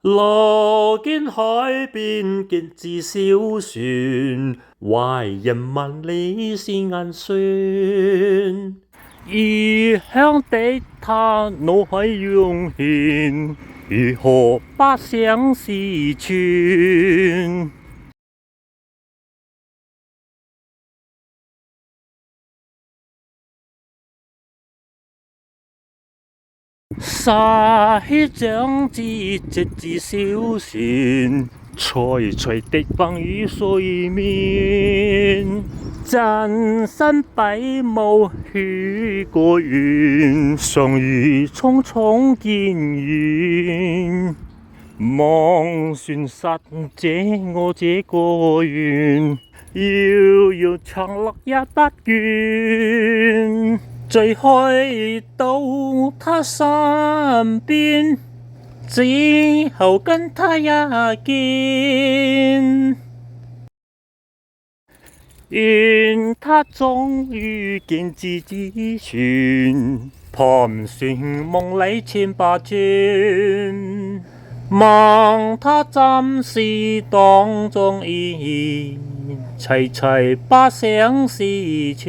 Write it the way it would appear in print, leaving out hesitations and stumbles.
路見海邊見知小船，懷人萬里是眼酸。異鄉的他腦海湧現，如何不想思鄉？灑血將至，直至小船，徐徐的風雨水面。真身比武許個願，相遇匆匆見面。望船實這我這個願，遙遙長路也不倦。最去到他身邊，只求跟他一見。願他終於見知船，盤旋夢裡千百轉。望他暫時當中意，齊齊不想思鄉。